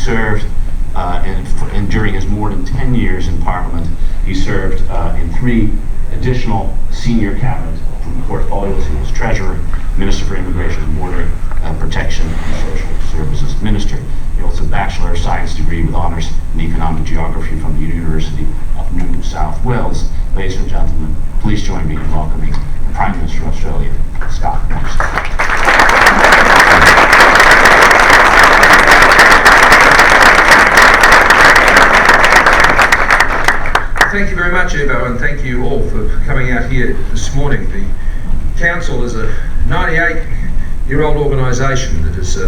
served and during his more than 10 years in Parliament, he served in 3 additional senior cabinet portfolios. He was Treasurer, Minister for Immigration and Border Protection, and Social Services Minister. He holds a Bachelor of Science degree with honours in Economic Geography from the University of New South Wales. Ladies and gentlemen, please join me in welcoming the Prime Minister of Australia, Scott Morrison. Thank you very much, Evo, and thank you all for coming out here this morning. The Council is a 98-year-old organisation that has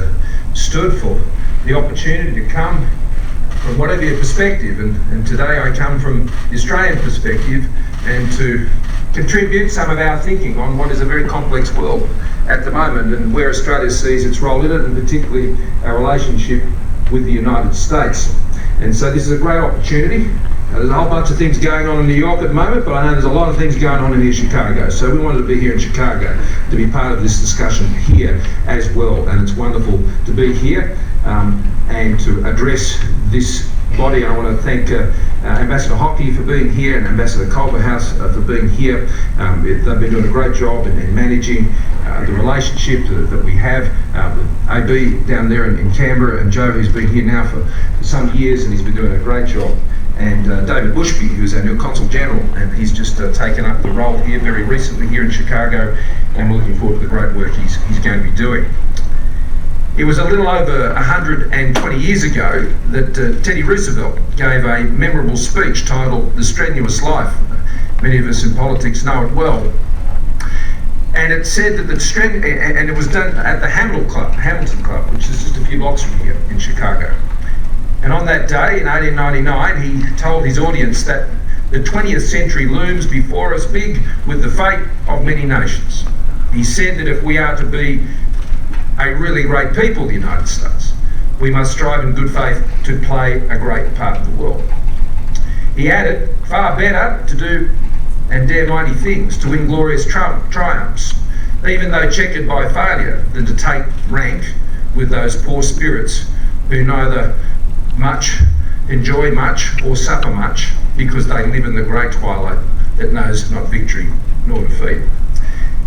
stood for the opportunity to come from whatever your perspective, and today I come from the Australian perspective, and to contribute some of our thinking on what is a very complex world at the moment and where Australia sees its role in it, and particularly our relationship with the United States. And so this is a great opportunity. There's a whole bunch of things going on in New York at the moment, but I know there's a lot of things going on in here in Chicago. So we wanted to be here in Chicago to be part of this discussion here as well. And it's wonderful to be here and to address this body. I want to thank Ambassador Hockey for being here and Ambassador Culverhouse for being here. They've been doing a great job in managing the relationship that we have with AB down there in Canberra, and Joe, who's been here now for some years, and he's been doing a great job. And David Bushby, who's our new Consul General, and he's just taken up the role here very recently here in Chicago, and we're looking forward to the great work he's going to be doing. It was a little over 120 years ago that Teddy Roosevelt gave a memorable speech titled "The Strenuous Life." Many of us in politics know it well. And it said that and it was done at the Hamilton Club, which is just a few blocks from here in Chicago. And on that day in 1899, he told his audience that the 20th century looms before us big with the fate of many nations. He said that if we are to be a really great people, the United States, we must strive in good faith to play a great part in the world. He added, far better to do and dare mighty things, to win glorious triumphs, even though checkered by failure, than to take rank with those poor spirits who neither enjoy much or suffer much, because they live in the great twilight that knows not victory nor defeat.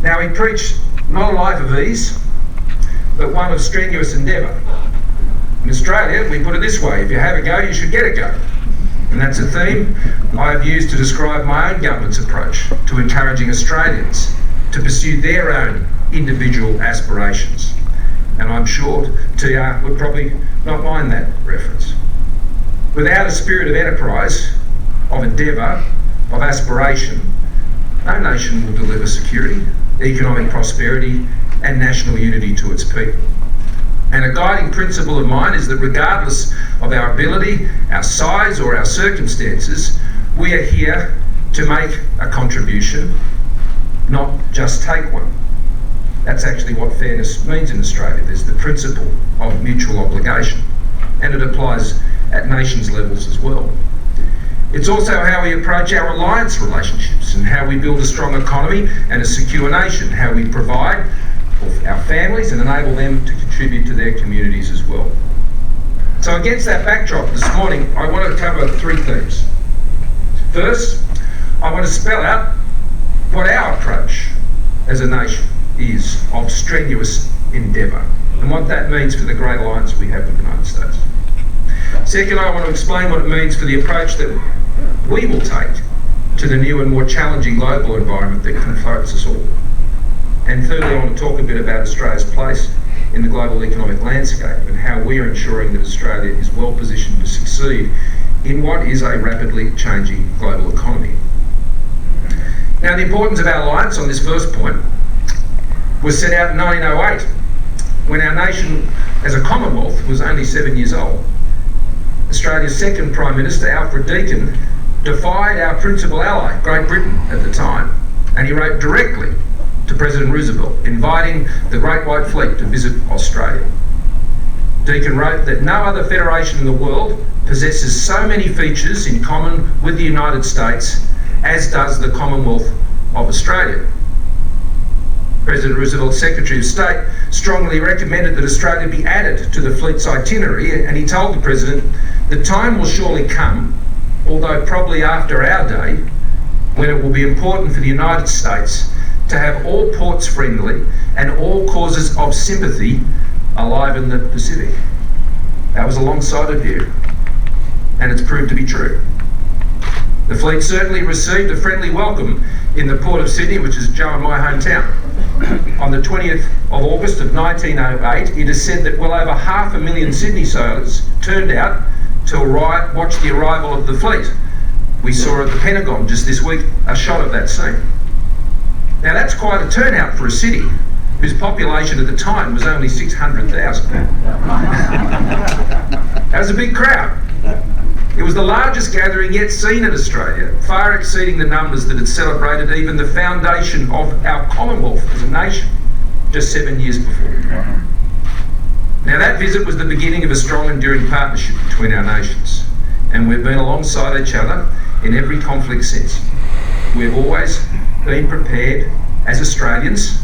Now, he preached not a life of ease, but one of strenuous endeavour. In Australia, we put it this way: if you have a go, you should get a go. And that's a theme I have used to describe my own government's approach to encouraging Australians to pursue their own individual aspirations. And I'm sure TR would probably not mind that reference. Without a spirit of enterprise, of endeavour, of aspiration, no nation will deliver security, economic prosperity and national unity to its people. And a guiding principle of mine is that regardless of our ability, our size or our circumstances, we are here to make a contribution, not just take one. That's actually what fairness means in Australia. There's the principle of mutual obligation, and it applies at nations levels as well. It's also how we approach our alliance relationships and how we build a strong economy and a secure nation, how we provide for our families and enable them to contribute to their communities as well. So against that backdrop this morning, I want to cover 3 themes. First, I want to spell out what our approach as a nation is of strenuous endeavour and what that means for the great alliance we have with the United States. Second, I want to explain what it means for the approach that we will take to the new and more challenging global environment that confronts us all. And thirdly, I want to talk a bit about Australia's place in the global economic landscape and how we are ensuring that Australia is well positioned to succeed in what is a rapidly changing global economy. Now, the importance of our alliance on this first point was set out in 1908, when our nation as a Commonwealth was only 7 years old. Australia's second Prime Minister, Alfred Deakin, defied our principal ally, Great Britain, at the time, and he wrote directly to President Roosevelt, inviting the Great White Fleet to visit Australia. Deakin wrote that no other federation in the world possesses so many features in common with the United States as does the Commonwealth of Australia. President Roosevelt's Secretary of State strongly recommended that Australia be added to the fleet's itinerary, and he told the President, "The time will surely come, although probably after our day, when it will be important for the United States to have all ports friendly and all causes of sympathy alive in the Pacific." That was a long-sighted view, and it's proved to be true. The fleet certainly received a friendly welcome in the Port of Sydney, which is Joe and my hometown. On the 20th of August of 1908, it is said that well over 500,000 Sydney sailors turned out to watch the arrival of the fleet. We saw at the Pentagon just this week a shot of that scene. Now that's quite a turnout for a city whose population at the time was only 600,000. That was a big crowd. It was the largest gathering yet seen in Australia, far exceeding the numbers that had celebrated even the foundation of our Commonwealth as a nation just 7 years before. Now that visit was the beginning of a strong, enduring partnership between our nations, and we've been alongside each other in every conflict since. We've always been prepared as Australians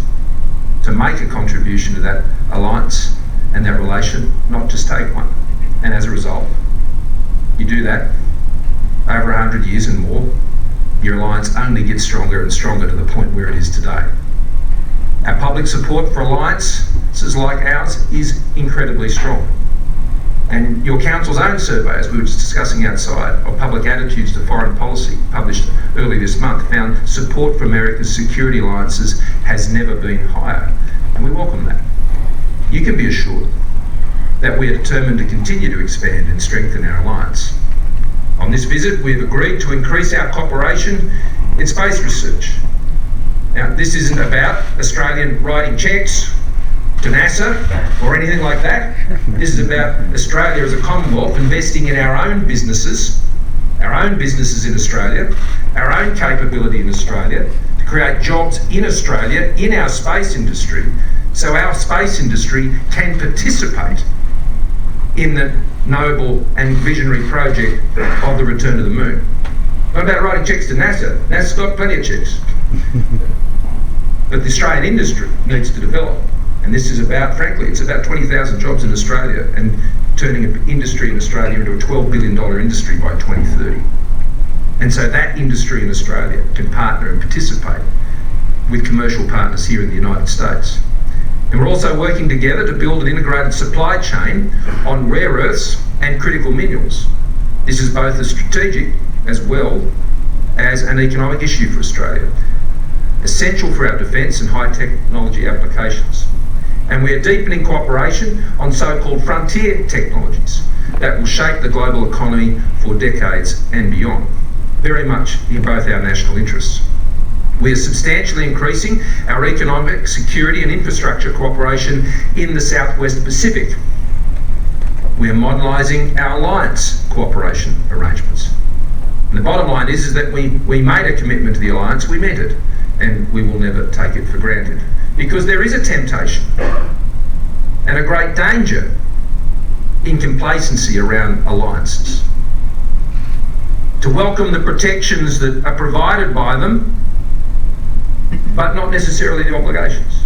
to make a contribution to that alliance and that relation, not just take one. And as a result, you do that over 100 years and more, your alliance only gets stronger and stronger to the point where it is today. Our public support for alliances like ours is incredibly strong. And your council's own survey, as we were just discussing outside, of public attitudes to foreign policy, published early this month, found support for America's security alliances has never been higher. And we welcome that. You can be assured that we are determined to continue to expand and strengthen our alliance. On this visit, we have agreed to increase our cooperation in space research. Now, this isn't about Australian writing cheques to NASA or anything like that. This is about Australia as a Commonwealth investing in our own businesses in Australia, our own capability in Australia, to create jobs in Australia, in our space industry, so our space industry can participate in the noble and visionary project of the return to the moon. Not about writing cheques to NASA. NASA's got plenty of cheques. But the Australian industry needs to develop. And this is about, frankly, it's about 20,000 jobs in Australia and turning an industry in Australia into a $12 billion industry by 2030. And so that industry in Australia can partner and participate with commercial partners here in the United States. And we're also working together to build an integrated supply chain on rare earths and critical minerals. This is both a strategic as well as an economic issue for Australia, essential for our defence and high technology applications. And we are deepening cooperation on so-called frontier technologies that will shape the global economy for decades and beyond, very much in both our national interests. We are substantially increasing our economic, security and infrastructure cooperation in the Southwest Pacific. We are modernising our alliance cooperation arrangements. And the bottom line is that we made a commitment to the alliance, we meant it, and we will never take it for granted. Because there is a temptation and a great danger in complacency around alliances. To welcome the protections that are provided by them, but not necessarily the obligations.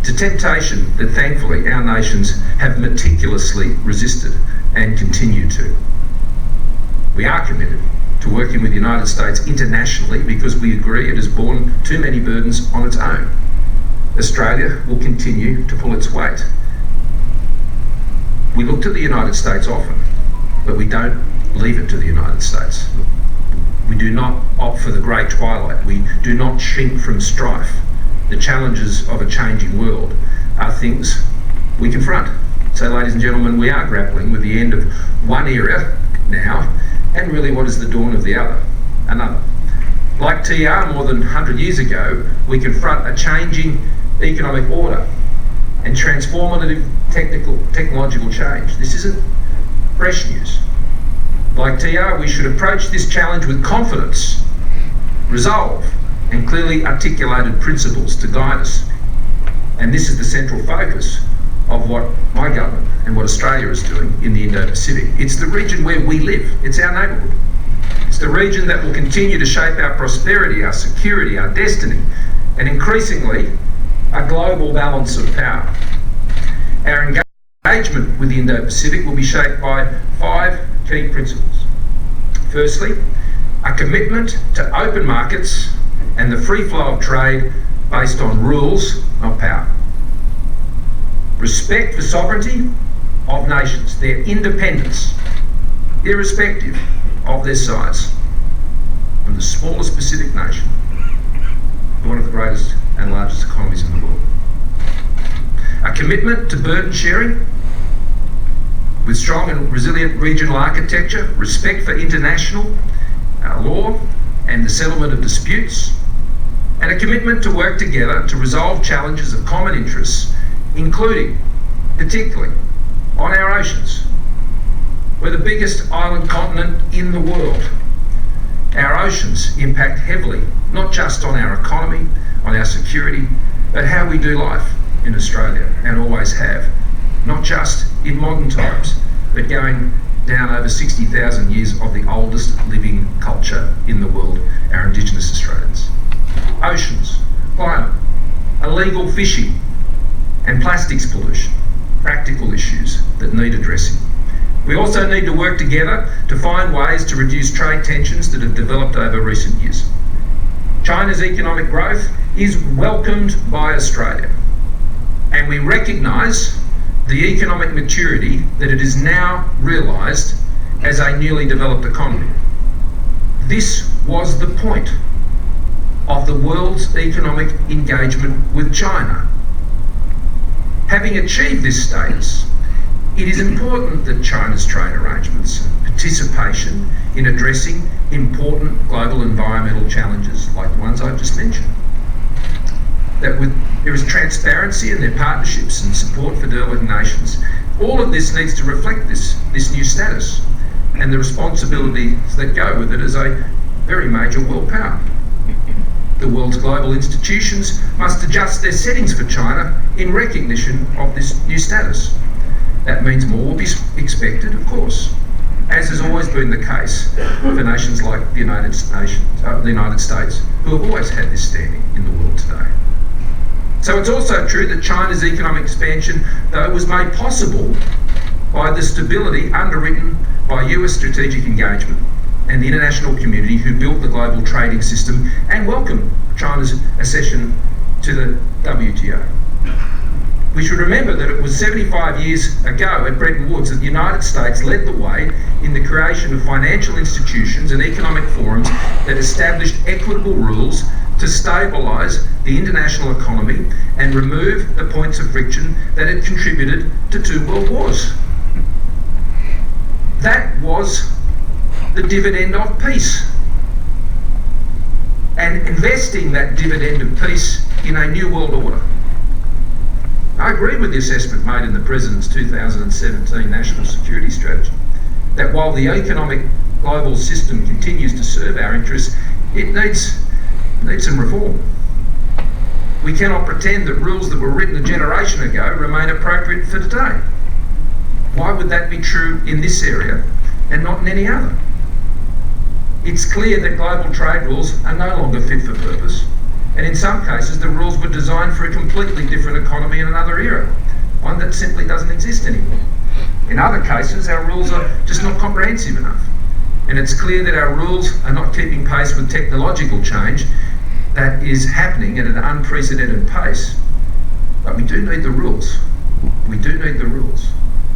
It's a temptation that thankfully our nations have meticulously resisted and continue to. We are committed to working with the United States internationally because we agree it has borne too many burdens on its own. Australia will continue to pull its weight. We look to the United States often, but we don't leave it to the United States. We do not opt for the grey twilight. We do not shrink from strife. The challenges of a changing world are things we confront. So, ladies and gentlemen, we are grappling with the end of one era now, and really what is the dawn of the other, another. Like TR more than 100 years ago, we confront a changing economic order and transformative technological change. This isn't fresh news. Like TR, we should approach this challenge with confidence, resolve, and clearly articulated principles to guide us. And this is the central focus of what my government and what Australia is doing in the Indo-Pacific. It's the region where we live. It's our neighbourhood. It's the region that will continue to shape our prosperity, our security, our destiny, and increasingly a global balance of power. Our engagement with the Indo-Pacific will be shaped by 5 key principles. Firstly, a commitment to open markets and the free flow of trade based on rules, not power. Respect for sovereignty of nations, their independence, irrespective of their size, from the smallest Pacific nation to one of the greatest and largest economies in the world. A commitment to burden sharing with strong and resilient regional architecture, respect for international law and the settlement of disputes, and a commitment to work together to resolve challenges of common interests, including, particularly, on our oceans. We're the biggest island continent in the world. Our oceans impact heavily, not just on our economy, on our security, but how we do life in Australia, and always have. Not just in modern times, but going down over 60,000 years of the oldest living culture in the world, our Indigenous Australians. Oceans, climate, illegal fishing, and plastics pollution, practical issues that need addressing. We also need to work together to find ways to reduce trade tensions that have developed over recent years. China's economic growth is welcomed by Australia, and we recognise the economic maturity that it is now realised as a newly developed economy. This was the point of the world's economic engagement with China. Having achieved this status, it is important that China's trade arrangements and participation in addressing important global environmental challenges like the ones I've just mentioned, that there is transparency in their partnerships and support for developing nations. All of this needs to reflect this new status and the responsibilities that go with it as a very major world power. The world's global institutions must adjust their settings for China in recognition of this new status. That means more will be expected, of course, as has always been the case for nations like the United States, who have always had this standing in the world today. So it's also true that China's economic expansion, though, was made possible by the stability underwritten by US strategic engagement and the international community who built the global trading system and welcomed China's accession to the WTO. We should remember that it was 75 years ago at Bretton Woods that the United States led the way in the creation of financial institutions and economic forums that established equitable rules to stabilise the international economy and remove the points of friction that had contributed to 2 world wars. That was the dividend of peace, and investing that dividend of peace in a new world order. I agree with the assessment made in the President's 2017 National Security Strategy, that while the economic global system continues to serve our interests, it needs some reform. We cannot pretend that rules that were written a generation ago remain appropriate for today. Why would that be true in this area and not in any other? It's clear that global trade rules are no longer fit for purpose, and in some cases the rules were designed for a completely different economy in another era, one that simply doesn't exist anymore. In other cases, our rules are just not comprehensive enough, and it's clear that our rules are not keeping pace with technological change that is happening at an unprecedented pace. But we do need the rules. We do need the rules.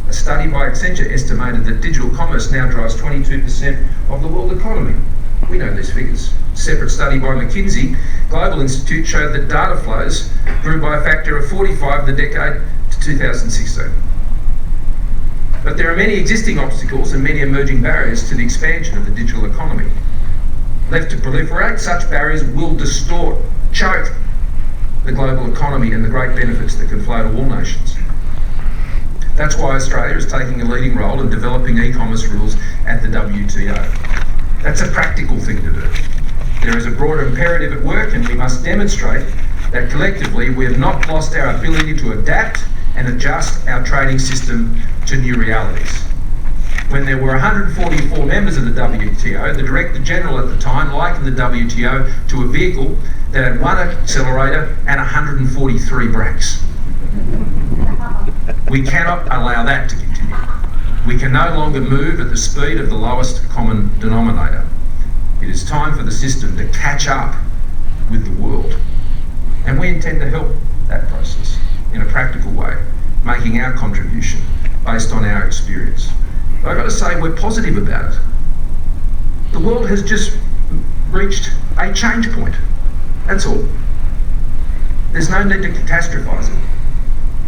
A study by Accenture estimated that digital commerce now drives 22% of the world economy. We know these figures. A separate study by McKinsey Global Institute showed that data flows grew by a factor of 45 the decade to 2016. But there are many existing obstacles and many emerging barriers to the expansion of the digital economy. Left to proliferate, such barriers will distort, choke the global economy and the great benefits that can flow to all nations. That's why Australia is taking a leading role in developing e-commerce rules at the WTO. That's a practical thing to do. There is a broader imperative at work, and we must demonstrate that collectively we have not lost our ability to adapt and adjust our trading system to new realities. when there were 144 members of the WTO, the Director General at the time likened the WTO to a vehicle that had one accelerator and 143 brakes. We cannot allow that to continue. We can no longer move at the speed of the lowest common denominator. It is time for the system to catch up with the world. And we intend to help that process in a practical way, making our contribution based on our experience. But I've got to say, we're positive about it. The world has just reached a change point. That's all. There's no need to catastrophise it.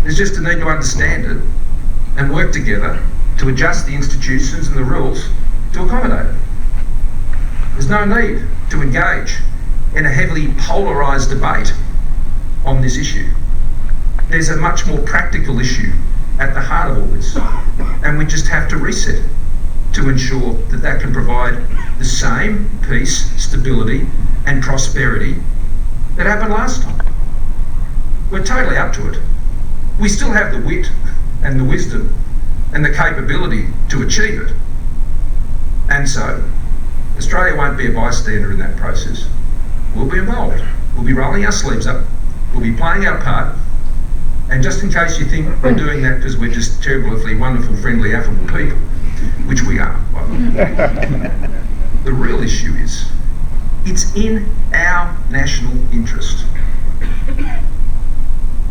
There's just a need to understand it and work together to adjust the institutions and the rules to accommodate it. There's no need to engage in a heavily polarised debate on this issue. There's a much more practical issue at the heart of all this, and we just have to reset to ensure that that can provide the same peace, stability and prosperity that happened last time. We're totally up to it. We still have the wit and the wisdom and the capability to achieve it. And so, Australia won't be a bystander in that process. We'll be involved. We'll be rolling our sleeves up. We'll be playing our part. And just in case you think we're doing that because we're just terribly wonderful, friendly, affable people, which we are, by the way, the real issue is, it's in our national interest.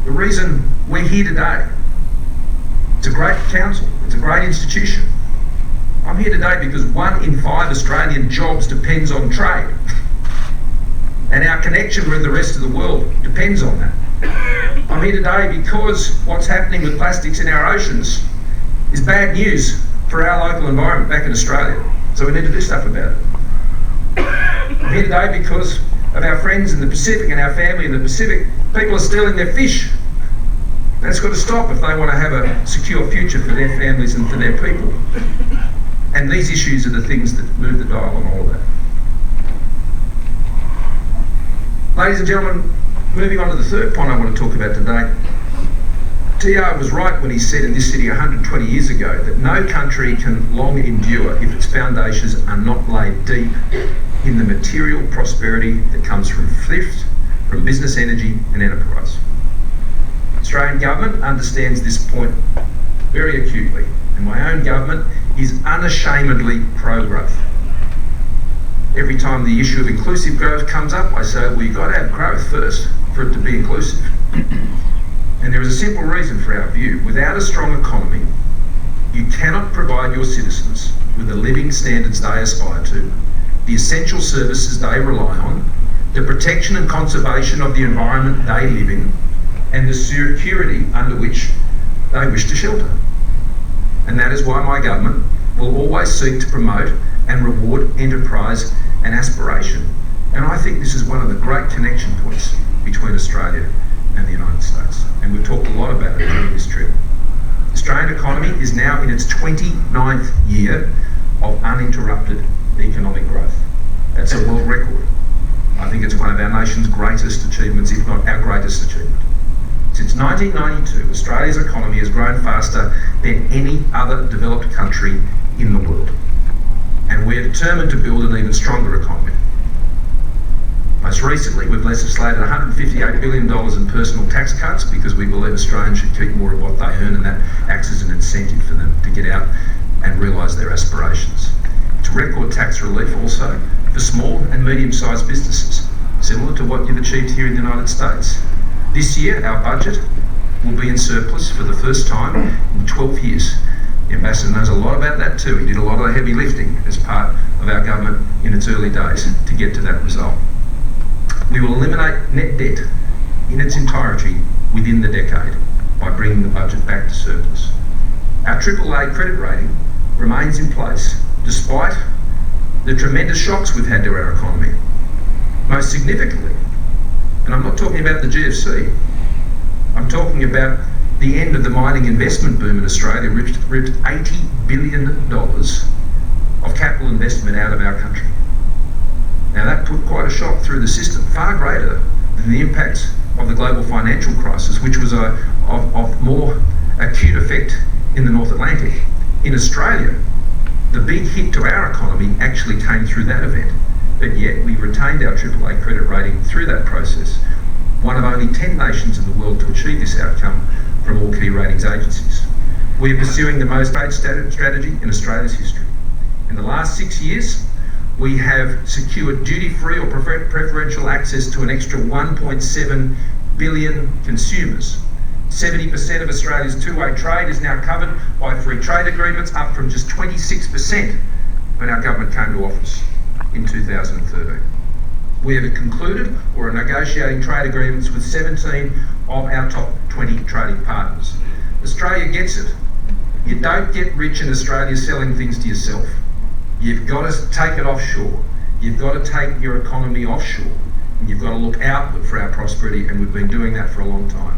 The reason we're here today, it's a great council, it's a great institution. I'm here today because 1 in 5 Australian jobs depends on trade. And our connection with the rest of the world depends on that. I'm here today because what's happening with plastics in our oceans is bad news for our local environment back in Australia. So we need to do stuff about it. I'm here today because of our friends in the Pacific and our family in the Pacific. People are stealing their fish. That's got to stop if they want to have a secure future for their families and for their people. And these issues are the things that move the dial on all of that. Ladies and gentlemen, moving on to the third point I want to talk about today. TR was right when he said in this city 120 years ago that no country can long endure if its foundations are not laid deep in the material prosperity that comes from thrift, from business energy and enterprise. Australian government understands this point very acutely, and my own government is unashamedly pro-growth. Every time the issue of inclusive growth comes up, I say, well, you've got to have growth first for it to be inclusive. And there is a simple reason for our view. Without a strong economy, you cannot provide your citizens with the living standards they aspire to, the essential services they rely on, the protection and conservation of the environment they live in, and the security under which they wish to shelter. And that is why my government will always seek to promote and reward enterprise and aspiration. And I think this is one of the great connection points between Australia and the United States. And we've talked a lot about it during this trip. The Australian economy is now in its 29th year of uninterrupted economic growth. That's a world record. I think it's one of our nation's greatest achievements, if not our greatest achievement. Since 1992, Australia's economy has grown faster than any other developed country in the world. And we're determined to build an even stronger economy. Most recently, we've legislated $158 billion in personal tax cuts because we believe Australians should keep more of what they earn, and that acts as an incentive for them to get out and realise their aspirations. It's record tax relief also for small and medium-sized businesses, similar to what you've achieved here in the United States. This year, our budget will be in surplus for the first time in 12 years. The Ambassador knows a lot about that too. He did a lot of the heavy lifting as part of our government in its early days to get to that result. We will eliminate net debt in its entirety within the decade by bringing the budget back to surplus. Our AAA credit rating remains in place despite the tremendous shocks we've had to our economy. Most significantly, and I'm not talking about the GFC, I'm talking about the end of the mining investment boom in Australia, ripped $80 billion of capital investment out of our country. Now that put quite a shock through the system, far greater than the impacts of the global financial crisis, which was of more acute effect in the North Atlantic. In Australia, The big hit to our economy actually came through that event, but yet we retained our AAA credit rating through that process. One of only 10 nations in the world to achieve this outcome from all key ratings agencies. We are pursuing the most trade strategy in Australia's history. In the last 6 years, we have secured duty-free or preferential access to an extra 1.7 billion consumers. 70% of Australia's two-way trade is now covered by free trade agreements, up from just 26% when our government came to office in 2013. We have concluded or are negotiating trade agreements with 17 of our top 20 trading partners. Australia gets it. You don't get rich in Australia selling things to yourself. You've got to take it offshore. You've got to take your economy offshore. And you've got to look outward for our prosperity, and we've been doing that for a long time.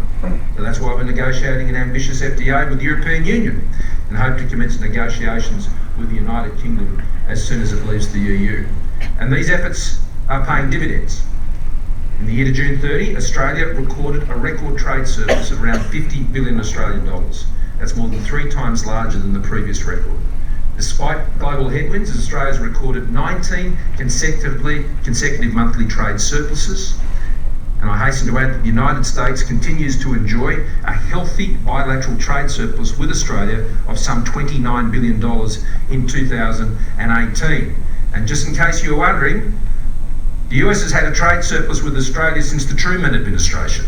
So that's why we're negotiating an ambitious FTA with the European Union and hope to commence negotiations with the United Kingdom as soon as it leaves the EU. And these efforts are paying dividends. In the year to June 30, Australia recorded a record trade surplus of around 50 billion Australian dollars. That's more than 3 times larger than the previous record. Despite global headwinds, Australia's recorded 19 consecutive monthly trade surpluses. And I hasten to add that the United States continues to enjoy a healthy bilateral trade surplus with Australia of some $29 billion in 2018. And just in case you were wondering, the US has had a trade surplus with Australia since the Truman administration.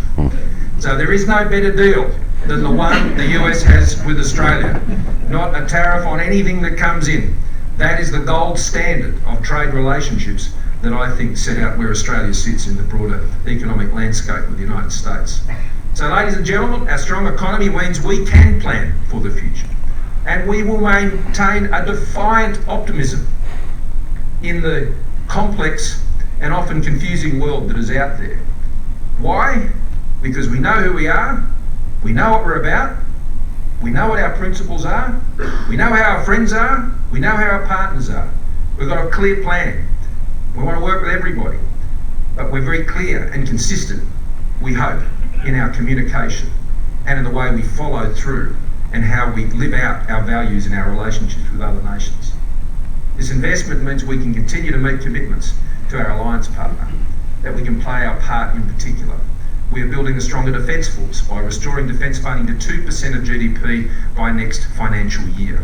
So there is no better deal than the one the US has with Australia. Not a tariff on anything that comes in. That is the gold standard of trade relationships that I think set out where Australia sits in the broader economic landscape with the United States. So ladies and gentlemen, our strong economy means we can plan for the future. And we will maintain a defiant optimism in the complex and often confusing world that is out there. Why? Because we know who we are, we know what we're about, we know what our principles are, we know how our friends are, we know how our partners are. We've got a clear plan. We want to work with everybody, but we're very clear and consistent, we hope, in our communication and in the way we follow through and how we live out our values in our relationships with other nations. This investment means we can continue to meet commitments to our alliance partner, that we can play our part in particular. We are building a stronger defence force by restoring defence funding to 2% of GDP by next financial year.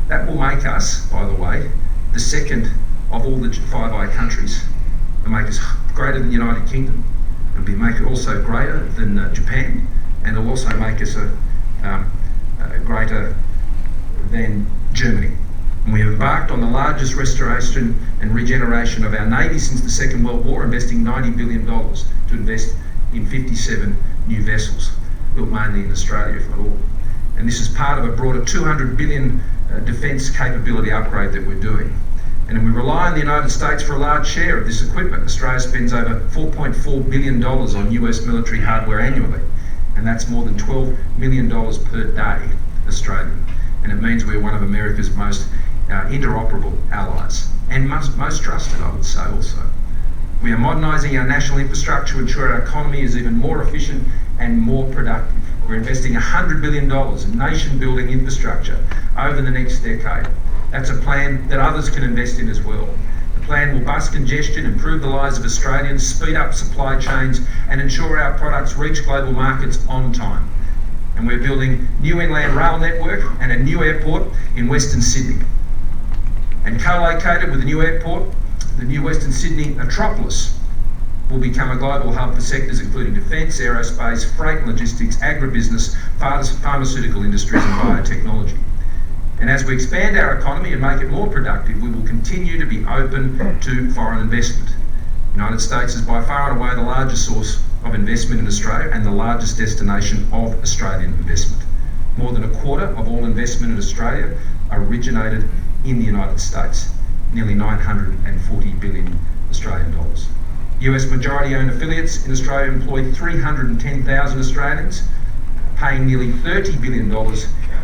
That will make us, by the way, the second of all the Five Eyes countries, and make us greater than the United Kingdom, and make it also greater than Japan, and it'll also make us greater than Germany. And we have embarked on the largest restoration and regeneration of our Navy since the Second World War, investing $90 billion to invest in 57 new vessels, built mainly in Australia, if not all. And this is part of a broader $200 billion defence capability upgrade that we're doing. And we rely on the United States for a large share of this equipment. Australia spends over $4.4 billion on US military hardware annually, and that's more than $12 million per day Australian. And it means we're one of America's most interoperable allies, and most trusted, I would say also. We are modernising our national infrastructure to ensure our economy is even more efficient and more productive. We're investing $100 billion in nation-building infrastructure over the next decade. That's a plan that others can invest in as well. The plan will bust congestion, improve the lives of Australians, speed up supply chains, and ensure our products reach global markets on time. And we're building new inland rail network and a new airport in Western Sydney. And co-located with the new airport, the new Western Sydney metropolis will become a global hub for sectors including defence, aerospace, freight and logistics, agribusiness, pharmaceutical industries and biotechnology. And as we expand our economy and make it more productive, we will continue to be open to foreign investment. The United States is by far and away the largest source of investment in Australia and the largest destination of Australian investment. More than a quarter of all investment in Australia originated in the United States, nearly 940 billion Australian dollars. US majority-owned affiliates in Australia employ 310,000 Australians, paying nearly $30 billion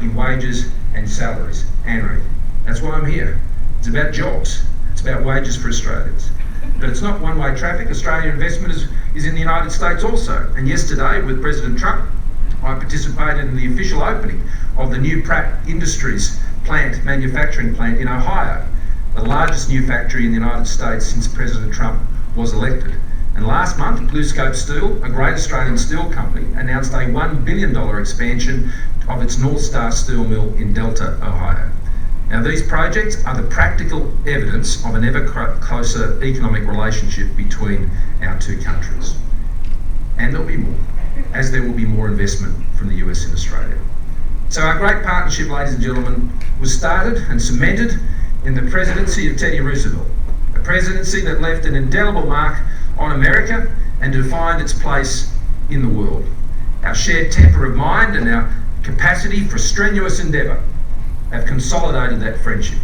in wages and salaries annually. That's why I'm here. It's about jobs. It's about wages for Australians. But it's not one-way traffic. Australian investment is in the United States also. And yesterday, with President Trump, I participated in the official opening of the new Pratt Industries manufacturing plant in Ohio, the largest new factory in the United States since President Trump was elected. And last month, BlueScope Steel, a great Australian steel company, announced a $1 billion expansion of its North Star steel mill in Delta, Ohio. Now, these projects are the practical evidence of an ever closer economic relationship between our two countries. And there'll be more, as there will be more investment from the US in Australia. So our great partnership, ladies and gentlemen, was started and cemented in the presidency of Teddy Roosevelt, a presidency that left an indelible mark on America and defined its place in the world. Our shared temper of mind and our capacity for strenuous endeavour have consolidated that friendship.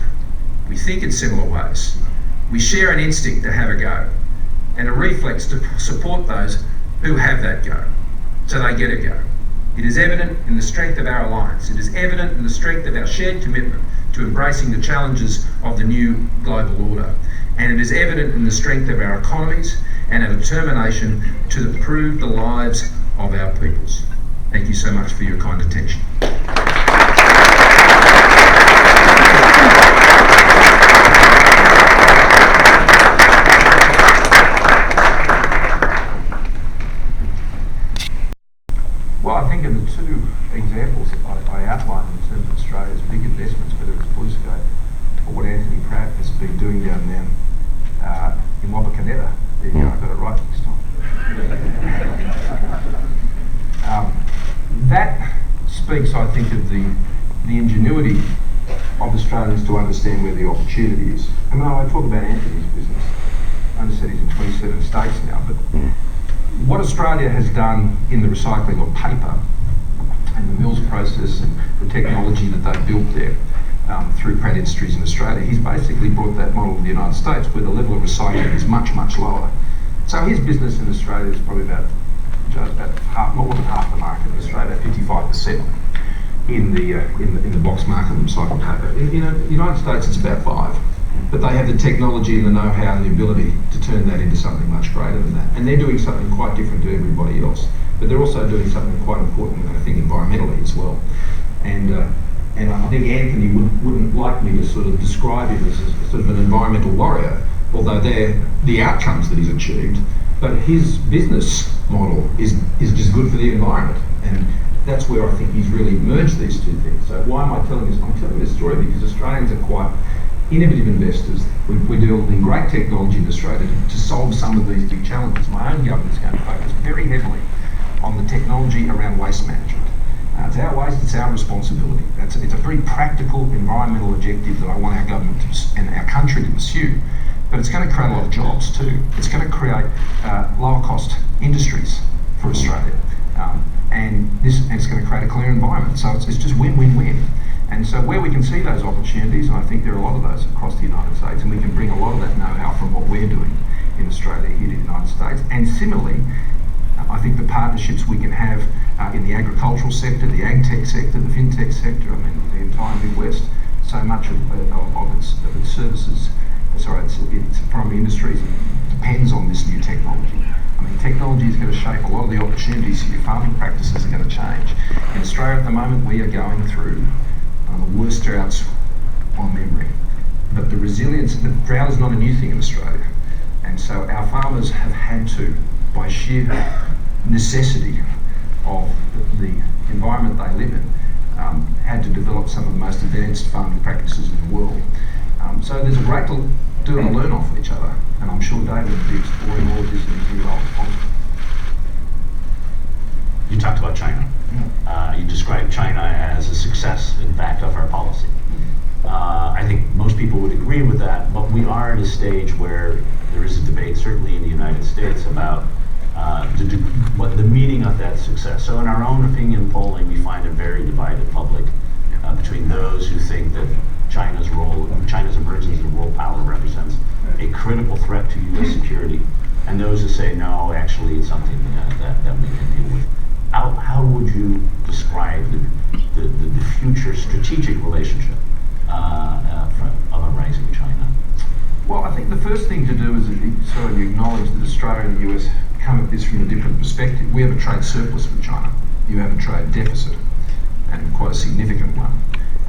We think in similar ways. We share an instinct to have a go and a reflex to support those who have that go, so they get a go. It is evident in the strength of our alliance. It is evident in the strength of our shared commitment to embracing the challenges of the new global order. And it is evident in the strength of our economies and our determination to improve the lives of our peoples. Thank you so much for your kind attention. Well, I think in the two examples that I outlined in terms of Australia's big investments, whether it's BlueScope or what Anthony Pratt has been doing down there in Wabakaneta. There you go, I got it right this time. That speaks, I think, of the ingenuity of Australians to understand where the opportunity is. I mean, I talk about Anthony's business. I understand he's in 27 states now, but what Australia has done in the recycling of paper and the mills process and the technology that they've built there through Pratt Industries in Australia, he's basically brought that model to the United States where the level of recycling is much, much lower. So his business in Australia is probably about half, more than half the market in Australia, 55% in the box market of recycled paper. In the United States, it's about 5%. But they have the technology and the know-how and the ability to turn that into something much greater than that. And they're doing something quite different to everybody else. But they're also doing something quite important, I think, environmentally as well. And I think Anthony wouldn't like me to sort of describe him as a sort of an environmental warrior, although they're the outcomes that he's achieved. But his business model is just good for the environment. And that's where I think he's really merged these two things. So why am I telling this? I'm telling this story because Australians are quite innovative investors. We're developing great technology in Australia to solve some of these big challenges. My own government is going to focus very heavily on the technology around waste management. It's our waste, it's our responsibility. It's a very practical environmental objective that I want our government and our country to pursue. But it's going to create a lot of jobs too. It's going to create lower cost industries for Australia. And it's going to create a clear environment. So it's just win-win-win. And so where we can see those opportunities, and I think there are a lot of those across the United States, and we can bring a lot of that know-how from what we're doing in Australia here in the United States. And similarly, I think the partnerships we can have in the agricultural sector, the ag tech sector, the fintech sector, I mean the entire Midwest, so much of its services, its primary industries depends on this new technology. I mean, technology is going to shape a lot of the opportunities here. Farming practices are going to change. In Australia at the moment, we are going through the worst droughts on memory. But the resilience, the drought is not a new thing in Australia. And so our farmers have had to, by sheer necessity of the environment they live in, had to develop some of the most advanced farming practices in the world. So there's a great deal to do and learn off of each other. And I'm sure David will be exploring all of this in his new role. You talked about China. You described China as a success, in fact, of our policy. I think most people would agree with that, but we are at a stage where there is a debate, certainly in the United States, about what the meaning of that success. So in our own opinion polling, we find a very divided public between those who think that China's emergence as a world power represents a critical threat to U.S. security, and those who say, no, actually it's something that we can deal with. How would you describe the future strategic relationship of a rising China? Well, I think the first thing to do is sort of acknowledge that Australia and the US come at this from a different perspective. We have a trade surplus with China. You have a trade deficit, and quite a significant one.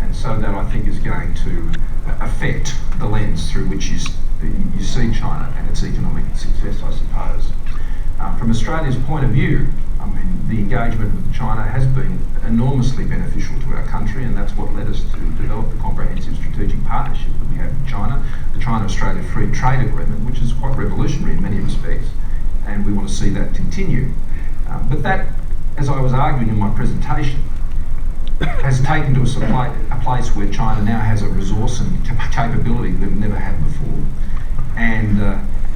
And so that I think is is going to affect the lens through which you see China and its economic success, I suppose. From Australia's point of view, I mean, the engagement with China has been enormously beneficial to our country, and that's what led us to develop the comprehensive strategic partnership that we have with China, the China-Australia Free Trade Agreement, which is quite revolutionary in many respects, and we want to see that continue. But that, as I was arguing in my presentation, has taken to us a place where China now has a resource and capability that we've never had before, and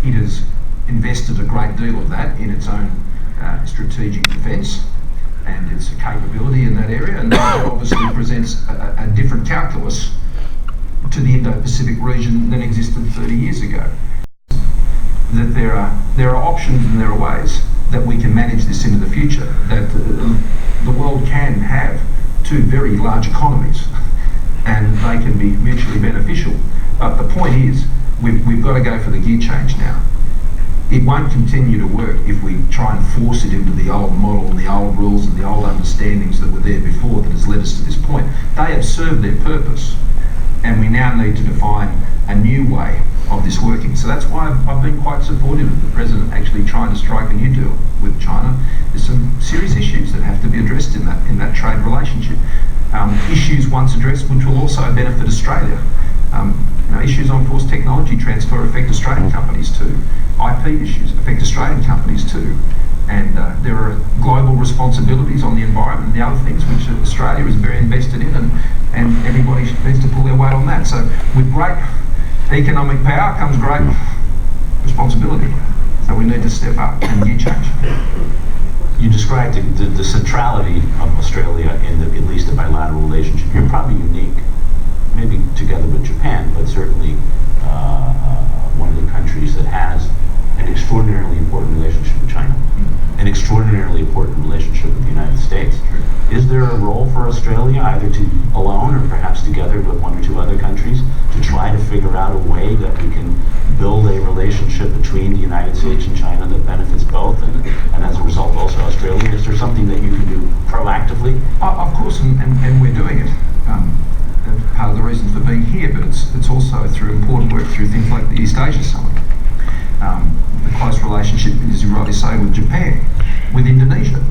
it has invested a great deal of that in its own strategic defence and its capability in that area, and that obviously presents a different calculus to the Indo-Pacific region than existed 30 years ago. That there are options and there are ways that we can manage this into the future, that the world can have two very large economies and they can be mutually beneficial. But the point is, we've got to go for the gear change now. It won't continue to work if we try and force it into the old model and the old rules and the old understandings that were there before that has led us to this point. They have served their purpose, and we now need to define a new way of this working. So that's why I've been quite supportive of the President actually trying to strike a new deal with China. There's some serious issues that have to be addressed in that trade relationship. Issues once addressed which will also benefit Australia. Issues on forced technology transfer affect Australian companies too. IP issues affect Australian companies too. And there are global responsibilities on the environment and the other things which Australia is very invested in, and everybody needs to pull their weight on that. So with great economic power comes great responsibility. So we need to step up and gear change. You described the centrality of Australia in at least the bilateral relationship. You're probably unique, maybe together with Japan, but certainly one of the countries that has an extraordinarily important relationship with China, an extraordinarily important relationship with the United States. Is there a role for Australia, either to alone or perhaps together with one or two other countries, to try to figure out a way that we can build a relationship between the United States and China that benefits both, and as a result also Australia? Is there something that you can do proactively? Of course, and we're doing it. That's part of the reasons for being here, but it's also through important work through things like the East Asia Summit. The close relationship, as you rightly say, with Japan, with Indonesia,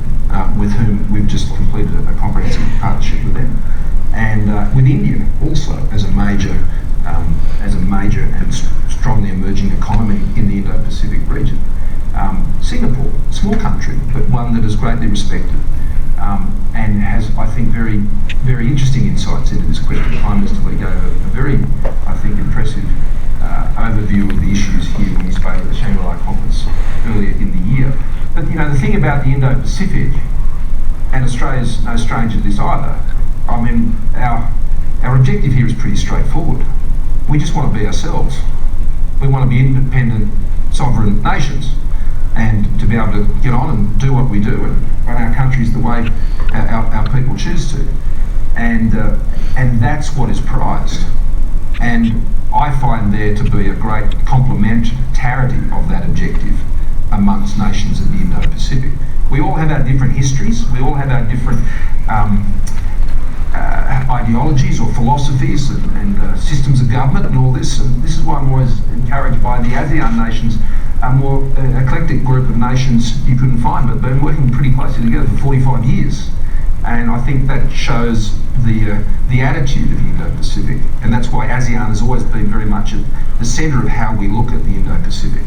with whom we've just completed a comprehensive partnership with them, and with India also as a major and strongly emerging economy in the Indo-Pacific region. Singapore, small country, but one that is greatly respected. And has, I think, very, very interesting insights into this question. Prime Minister Lee gave a very, I think, impressive overview of the issues here when he spoke at the Shangri-La conference earlier in the year. But the thing about the Indo-Pacific, and Australia's no stranger to this either, I mean, our objective here is pretty straightforward. We just want to be ourselves. We want to be independent, sovereign nations, and to be able to get on and do what we do and run our countries the way our people choose to. And that's what is prized. And I find there to be a great complementarity of that objective amongst nations of the Indo-Pacific. We all have our different histories, we all have our different ideologies or philosophies and systems of government and all this, and this is why I'm always encouraged by the ASEAN nations, a more eclectic group of nations you couldn't find, but they've been working pretty closely together for 45 years. And I think that shows the attitude of the Indo-Pacific, and that's why ASEAN has always been very much at the centre of how we look at the Indo-Pacific.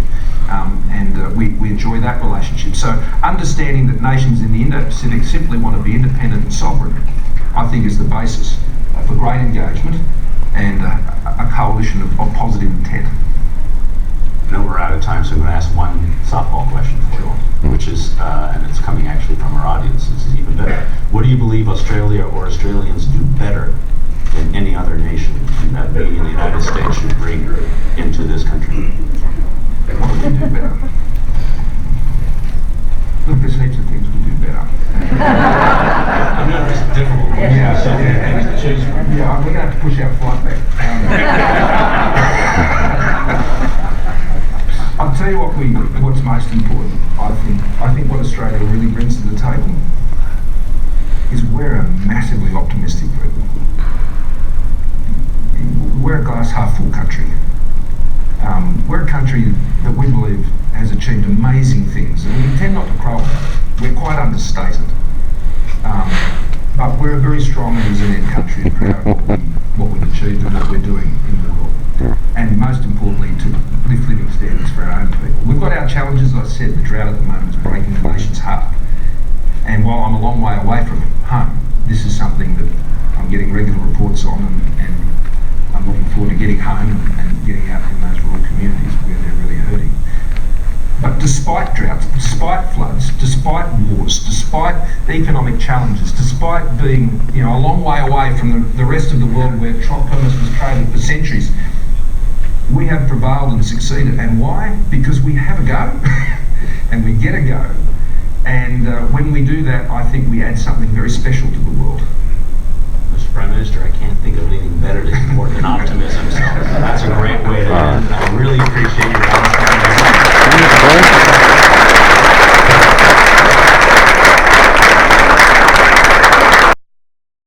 We enjoy that relationship. So understanding that nations in the Indo-Pacific simply want to be independent and sovereign, I think is the basis for great engagement and a coalition of positive intent. I know we're out of time, so I'm going to ask one softball question for you, which is, and it's coming actually from our audience, this is even better. What do you believe Australia or Australians do better than any other nation that we in the United States should bring into this country? What do we do better? Look, there's heaps of things we do better. I know it's difficult. Yeah, we're going to have to push our flight back. I'll tell you what's most important. I think what Australia really brings to the table is we're a massively optimistic people. glass-half-full country. We're a country that we believe has achieved amazing things, and we tend not to crow about it. We're quite understated. But we're a very strong and resilient country and proud of what we've achieved and what we're doing in the world. And most importantly, to lift living standards for our own people. We've got our challenges, as I said. The drought at the moment is breaking the nation's heart. And while I'm a long way away from home, this is something that I'm getting regular reports on, and I'm looking forward to getting home and getting out in those rural communities where they're really hurting. But despite droughts, despite floods, despite wars, despite economic challenges, despite being a long way away from the rest of the world where commerce was traded for centuries, we have prevailed and succeeded. And why? Because we have a go and we get a go. And when we do that, I think we add something very special to the world.